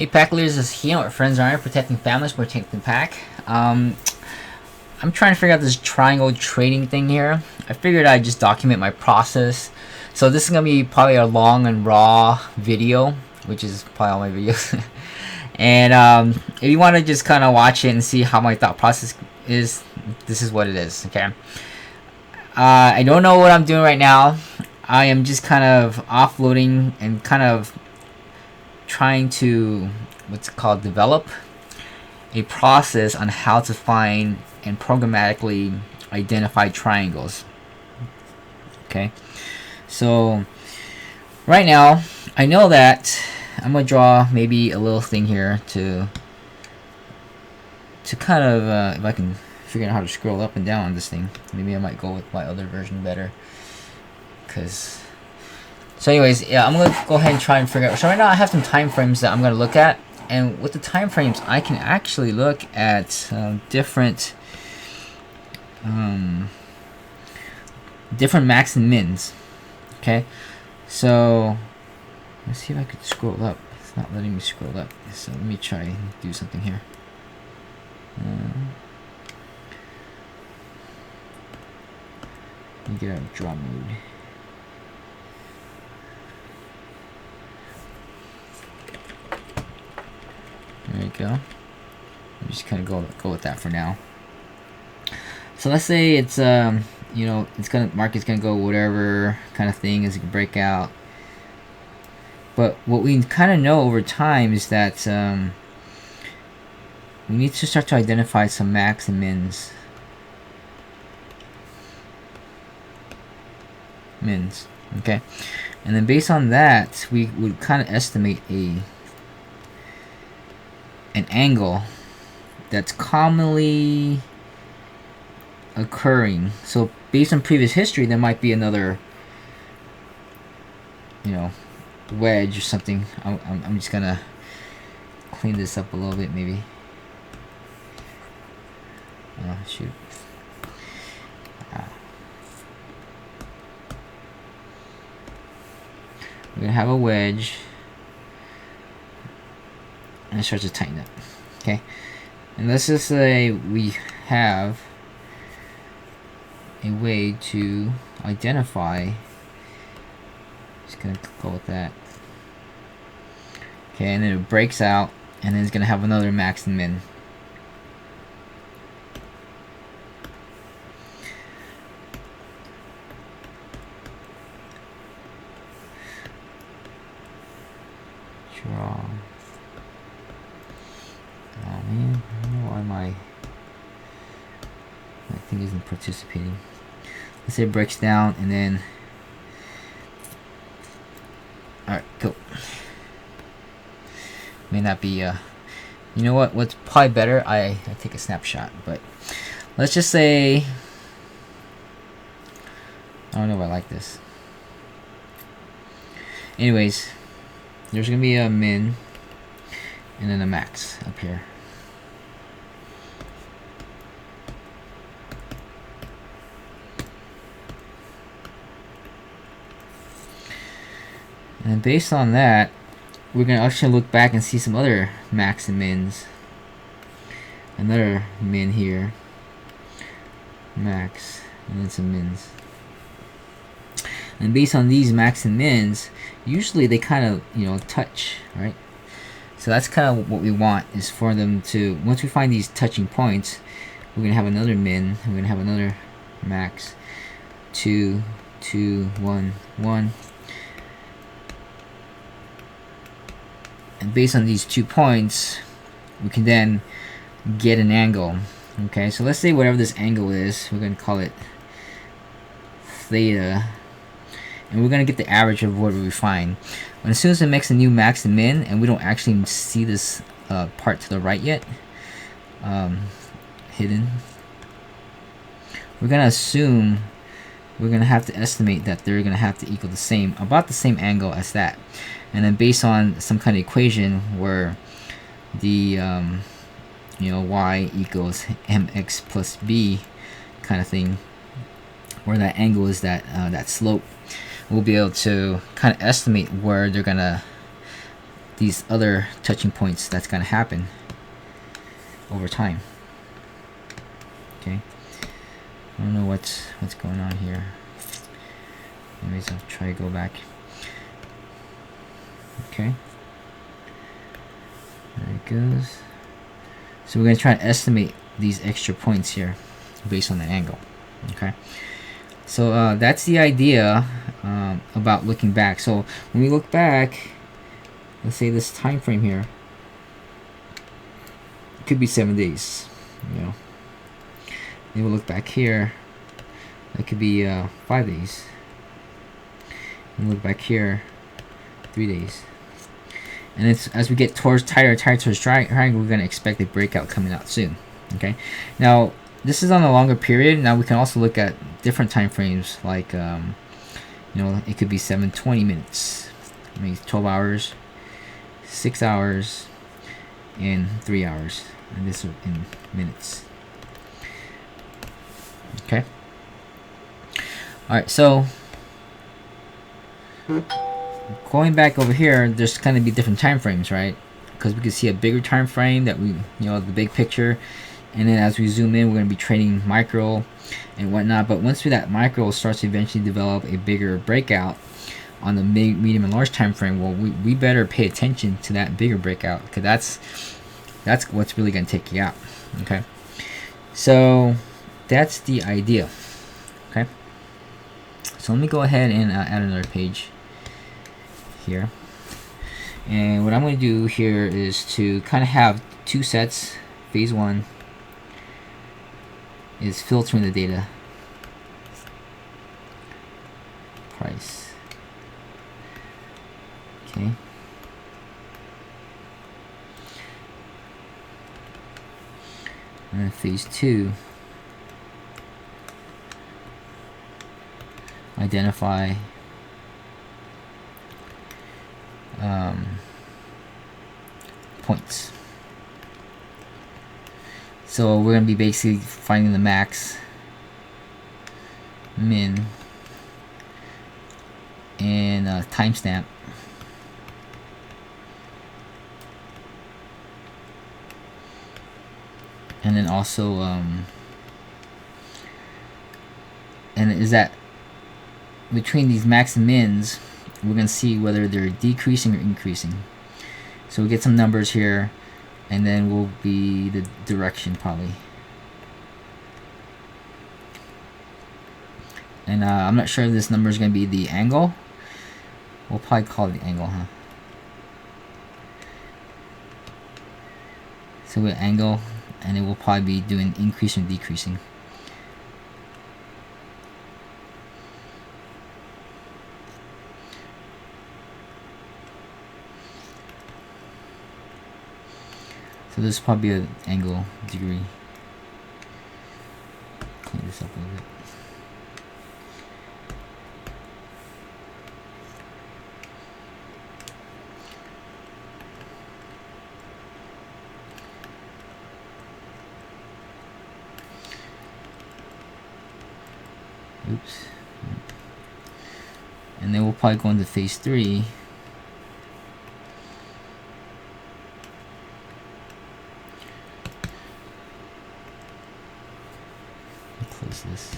Hey pack leaders, this is here. Our friends are protecting families, protecting pack. I'm trying to figure out this triangle trading thing here. I figured I'd just document my process. So this is gonna be probably a long and raw video, which is probably all my videos. And if you want to just kind of watch it and see how my thought process is, this is what it is. Okay. I don't know what I'm doing right now. I am just kind of offloading and kind of trying to what's it called develop a process on how to find and programmatically identify triangles. Okay, so right now I know that I'm gonna draw maybe a little thing here to kind of if I can figure out how to scroll up and down on this thing. Maybe I might go with my other version better. So anyways, yeah, I'm gonna go ahead and try and figure out. So right now I have some time frames that I'm gonna look at, and with the time frames, I can actually look at different max and mins. Okay, so let's see if I could scroll up. It's not letting me scroll up. So let me try and do something here. Let me get out of draw mode. There you go. I'm just kind of go with that for now. So let's say it's you know, market's gonna go whatever kind of thing as it can break out. But what we kind of know over time is that we need to start to identify some max and mins. Okay, and then based on that, we would kind of estimate an angle that's commonly occurring. So based on previous history, there might be another, you know, wedge or something. I'm just gonna clean this up a little bit, maybe. Oh shoot. We're gonna have a wedge and it starts to tighten up. Okay, and let's just say we have a way to identify. Just gonna go with that. Okay, and then it breaks out, and then it's gonna have another max and min. Draw. Oh man, I don't know why my thing isn't participating. Let's say it breaks down and then alright, go. May not be you know what's probably better, I take a snapshot, but let's just say I don't know if I like this. Anyways, there's gonna be a min and then a max up here. And based on that, we're gonna actually look back and see some other max and mins. Another min here, max, and then some mins. And based on these max and mins, usually they kind of, you know, touch, right? So that's kind of what we want, is for them to, once we find these touching points, we're gonna have another min, we're gonna have another max, 2, 2, 1, 1. And based on these 2 points, we can then get an angle. Okay, so let's say whatever this angle is, we're going to call it theta, and we're going to get the average of what we find. And as soon as it makes a new max and min, and we don't actually see this part to the right yet, hidden, we're going to assume, we're going to have to estimate that they're going to have to equal the same, about the same angle as that. And then based on some kind of equation where the you know, y equals mx plus b kind of thing, where that angle is that slope, we'll be able to kind of estimate where they're gonna these other touching points that's going to happen over time. Okay, I don't know what's going on here. Anyways, I'll try to go back. Okay, there it goes. So we're going to try to estimate these extra points here based on the angle. Okay, so that's the idea about looking back. So when we look back, let's say this time frame here, it could be 7 days, you know. Then we'll look back here, that could be 5 days. And look back here, 3 days. And it's as we get towards tighter towards triangle, we're gonna expect a breakout coming out soon. Okay, now this is on a longer period. Now we can also look at different time frames, like you know, it could be 720 minutes, I mean 12 hours, 6 hours, and 3 hours, and this in minutes. Okay. All right, so going back over here, there's going to be different time frames, right? Because we can see a bigger time frame that we, you know, the big picture, and then as we zoom in, we're going to be trading micro and whatnot. But once that micro starts to eventually develop a bigger breakout on the medium and large time frame, well, we better pay attention to that bigger breakout, because that's what's really going to take you out. Okay, so that's the idea. Okay, so let me go ahead and add another page here, and what I'm going to do here is to kind of have two sets. Phase 1 is filtering the data, price. Okay, and then phase 2, identify points. So we're going to be basically finding the max, min, and timestamp. And then also, and is that between these max and mins, we're going to see whether they're decreasing or increasing. So we get some numbers here, and then will be the direction probably. And I'm not sure if this number is going to be the angle. We'll probably call it the angle, huh? So we'll angle, and it will probably be doing increasing or decreasing. So this is probably an angle degree. Clean this up a little bit. Oops. And then we'll probably go into phase 3. Close this.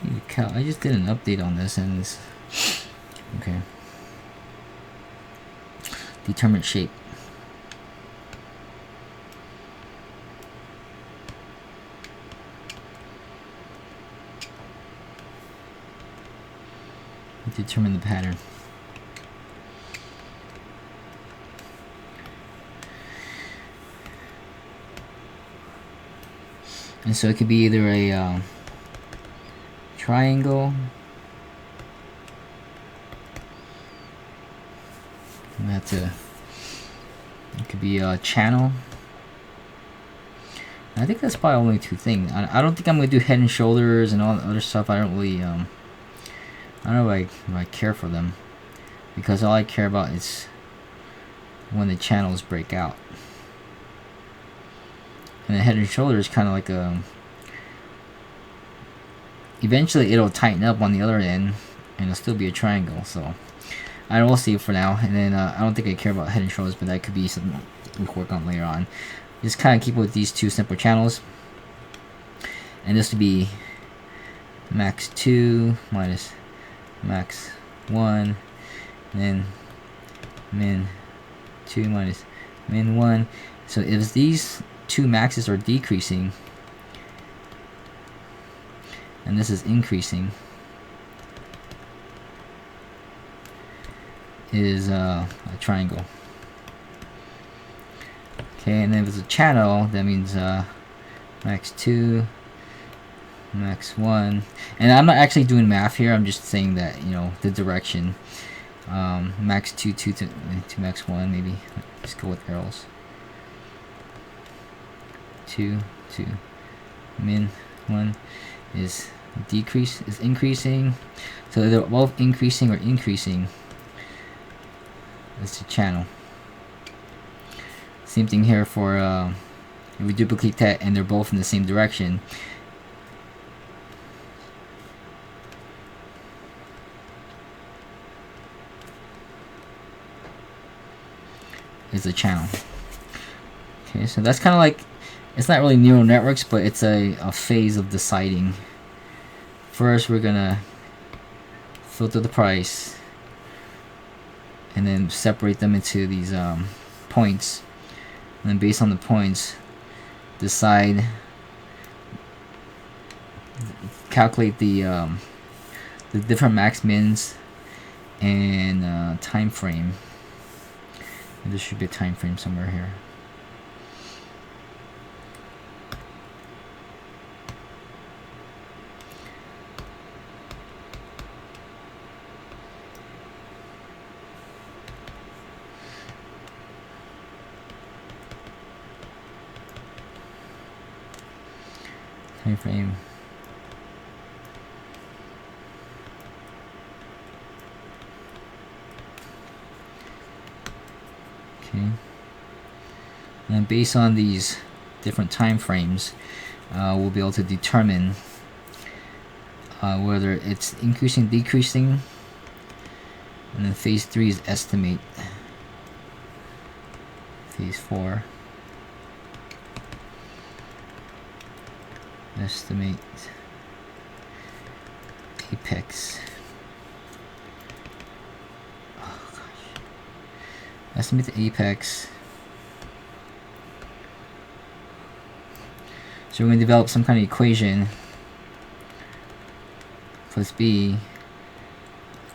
Holy cow, I just did an update on this, and this. Okay. Determine shape. Determine the pattern. And so it could be either a triangle, and that's it could be a channel. I think that's probably only two things. I don't think I'm gonna do head and shoulders and all the other stuff. I don't really I don't know if I care for them, because all I care about is when the channels break out. And the head and shoulders kind of like a, eventually it'll tighten up on the other end, and it'll still be a triangle. So I will save for now, and then I don't think I care about head and shoulders, but that could be something we can work on later on. Just kind of keep it with these two simple channels, and this would be max 2 minus max 1, and then min 2 minus min 1. So if these two maxes are decreasing and this is increasing, is a triangle. Okay, and then if it's a channel, that means max 2, max 1. And I'm not actually doing math here, I'm just saying that, you know, the direction. Max 2 to max 1, maybe. Let's go with arrows. 2 to min 1 is increasing. So they're both increasing or increasing. It's a channel. Same thing here for if we duplicate that and they're both in the same direction. Is a channel. Okay, so that's kind of like, it's not really neural networks, but it's a phase of deciding. First, we're gonna filter the price, and then separate them into these points, and then based on the points, calculate the different max mins and time frame. And there should be a time frame somewhere here. Time frame. Okay. And based on these different time frames, we'll be able to determine whether it's increasing, decreasing, and then phase 3 is estimate. Phase 4. Estimate apex. Oh gosh. Estimate the apex. So we're going to develop some kind of equation. Plus b,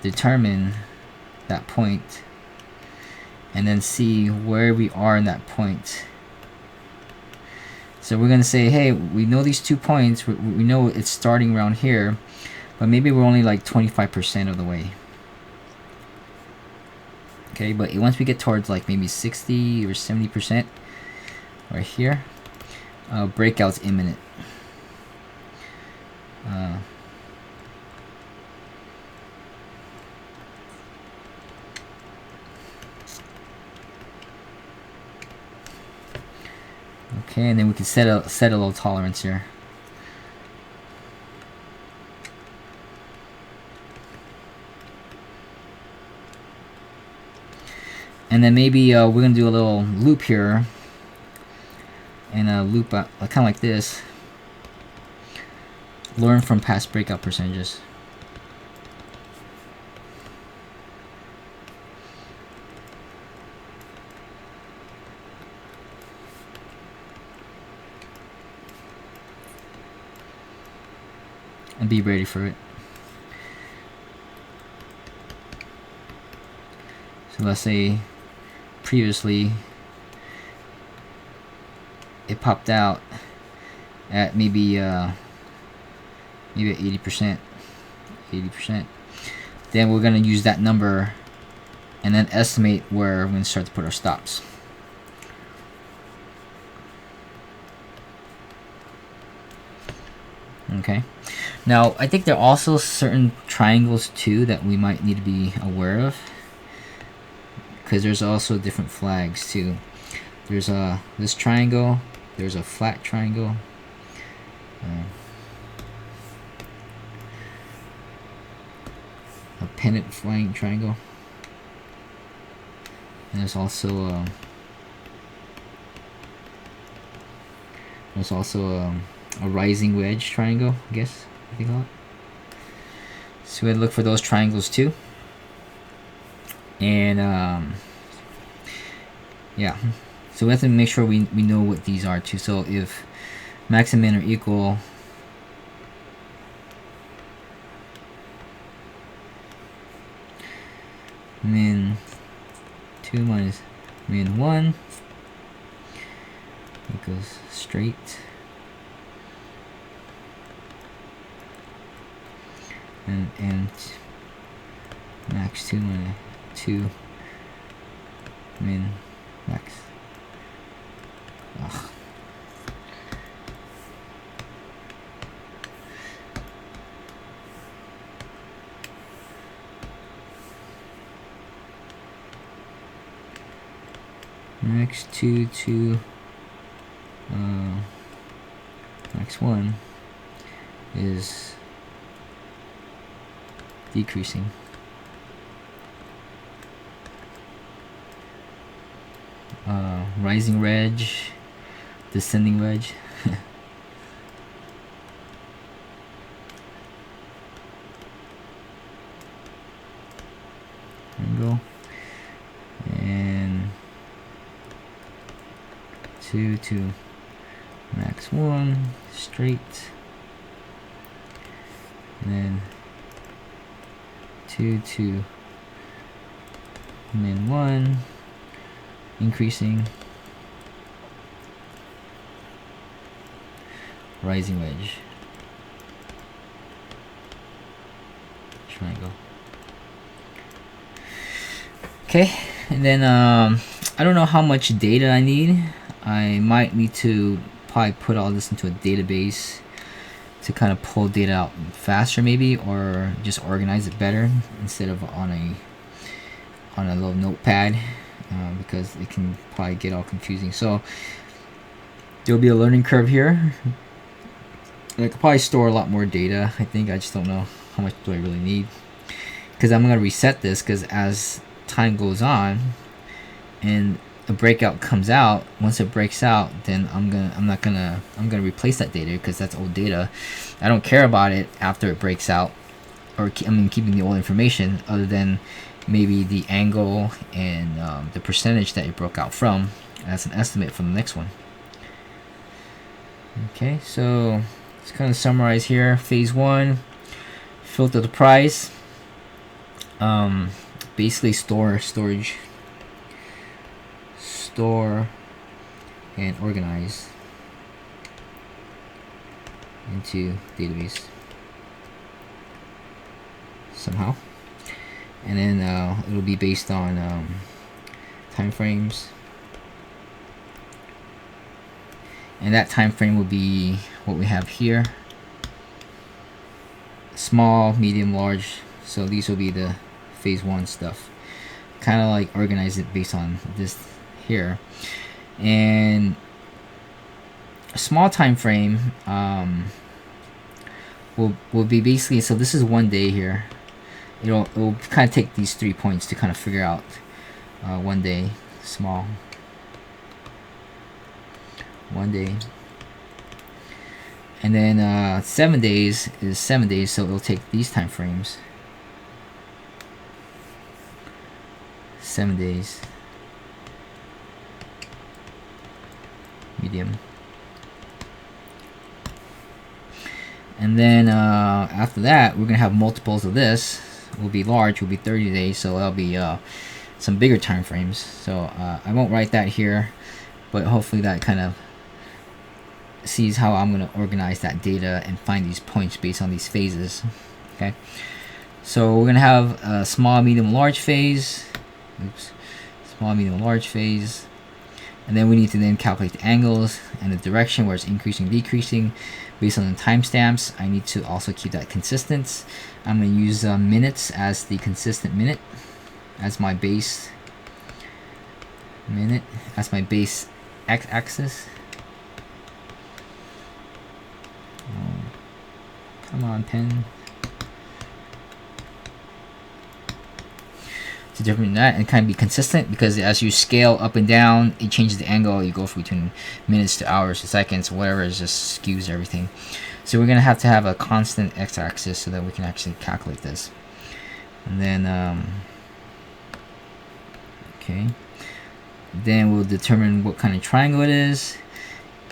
determine that point, and then see where we are in that point. So we're going to say, hey, we know these 2 points, we know it's starting around here, but maybe we're only like 25% of the way. Okay, but once we get towards like maybe 60 or 70% right here, breakout's imminent. Okay, and then we can set a low tolerance here. And then maybe we're gonna do a little loop here, and a loop kind of like this. Learn from past breakout percentages. And be ready for it. So let's say previously it popped out at maybe at 80%. Then we're gonna use that number and then estimate where we're gonna start to put our stops. Okay. Now, I think there are also certain triangles too that we might need to be aware of, because there's also different flags too. There's this triangle, there's a flat triangle, independent flying triangle. And there's also a rising wedge triangle, I guess they call it. So we had to look for those triangles too. And yeah, so we have to make sure we know what these are too. So if max and min are equal, min 2 minus min 1 equals straight, and max 2 minus 2 min max. Ugh. Max 2 to max 1 is decreasing. Rising wedge, descending wedge. There we go. And 2 to max 1 straight, and then 2 to min 1 increasing, rising wedge triangle. Okay, and then I don't know how much data I need. I might need to probably put all this into a database to kind of pull data out faster, maybe, or just organize it better instead of on a little notepad, because it can probably get all confusing. So there'll be a learning curve here. I could probably store a lot more data. I think I just don't know how much do I really need, because I'm gonna reset this, because as time goes on and a breakout comes out, once it breaks out, then I'm gonna replace that data, because that's old data. I don't care about it after it breaks out, or keeping the old information, other than maybe the angle and the percentage that it broke out from as an estimate for the next one. Okay, so let's kind of summarize here. Phase 1, filter the price, basically store and organize into database somehow, and then it'll be based on time frames, and that time frame will be what we have here: small, medium, large. So these will be the phase 1 stuff. Kind of like organize it based on this here. And a small time frame will be basically, so this is 1 day here. It'll kind of take these 3 points to kind of figure out 1 day, small, 1 day. And then 7 days is 7 days, so it'll take these time frames, 7 days, medium. And then after that, we're gonna have multiples of this. Will be large, will be 30 days, so that'll be some bigger time frames. So I won't write that here, but hopefully that kind of sees how I'm going to organize that data and find these points based on these phases. Okay, so we're going to have a small, medium, large phase. Oops, small, medium, large phase, and then we need to then calculate the angles and the direction where it's increasing, decreasing based on the timestamps. I need to also keep that consistent. I'm going to use minutes as the consistent minute as my base minute, as my base x-axis. Come on, pen. to determine that and kind of be consistent, because as you scale up and down, it changes the angle. You go from between minutes to hours to seconds, whatever, it just skews everything. So we're gonna have to have a constant x-axis so that we can actually calculate this. And then okay, then we'll determine what kind of triangle it is.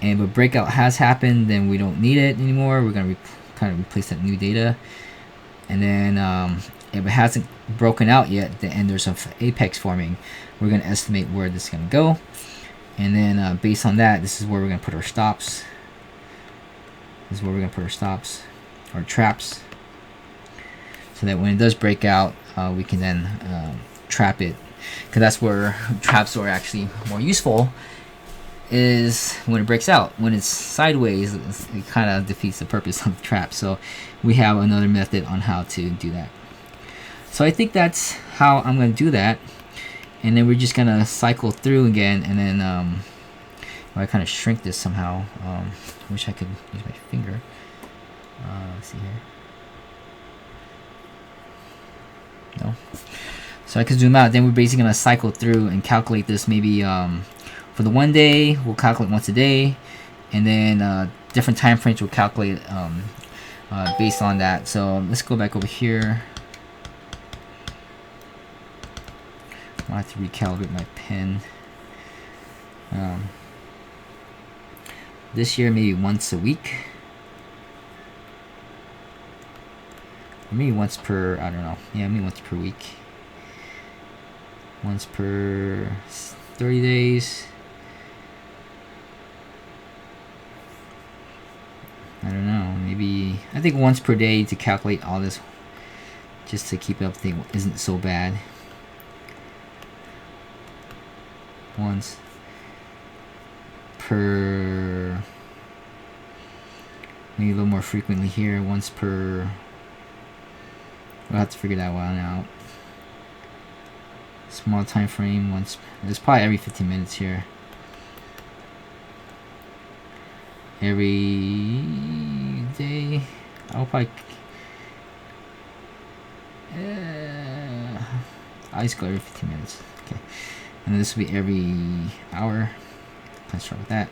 And if a breakout has happened, then we don't need it anymore. We're gonna kind of replace that new data. And then if it hasn't broken out yet, and there's some apex forming, we're going to estimate where this is going to go. And then based on that, this is where we're going to put our stops. This is where we're going to put our stops, or traps, so that when it does break out, we can then trap it. Because that's where traps are actually more useful, is when it breaks out. When it's sideways, it kind of defeats the purpose of the trap. So we have another method on how to do that. So I think that's how I'm going to do that. And then we're just going to cycle through again. And then I kind of shrink this somehow. I wish I could use my finger. Let's see here. No. So I could zoom out. Then we're basically going to cycle through and calculate this. Maybe for the 1 day, we'll calculate once a day. And then different time frames we'll calculate based on that. So let's go back over here. I have to recalibrate my pen. This year, maybe once a week. Or maybe once per, I don't know. Yeah, maybe once per week. Once per 30 days. I don't know. Maybe, I think once per day to calculate all this. Just to keep everything isn't so bad. Once per, maybe a little more frequently here. Once per, we'll have to figure that one out. Small time frame. Once, it's probably every 15 minutes here. Every day, I'll probably I just go every 15 minutes. Okay. And then this will be every hour. Let's start with that.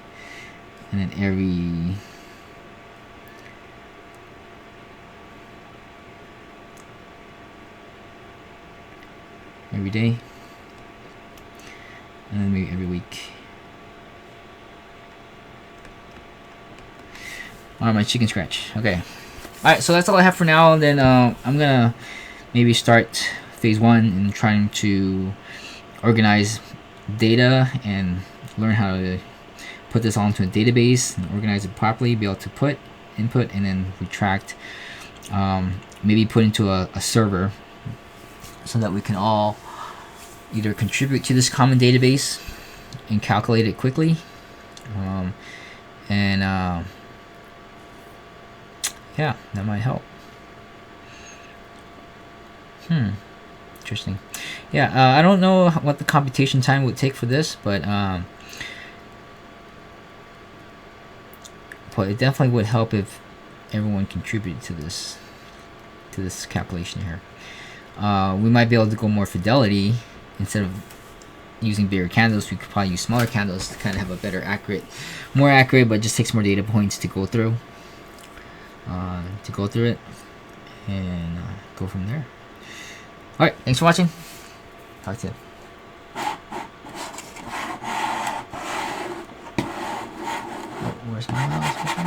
And then every day. And then maybe every week. Alright, my chicken scratch. Okay. Alright, so that's all I have for now. And then I'm gonna maybe start phase 1 in trying to organize data and learn how to put this all into a database and organize it properly, be able to put input and then retract, maybe put into a server so that we can all either contribute to this common database and calculate it quickly, yeah, that might help. Interesting. Yeah, I don't know what the computation time would take for this, but it definitely would help if everyone contributed to this calculation here. We might be able to go more fidelity. Instead of using bigger candles, we could probably use smaller candles to kind of have a better more accurate, but just takes more data points to go through it and go from there. Alright, thanks for watching. Talk to you. Oh, where's my mouse?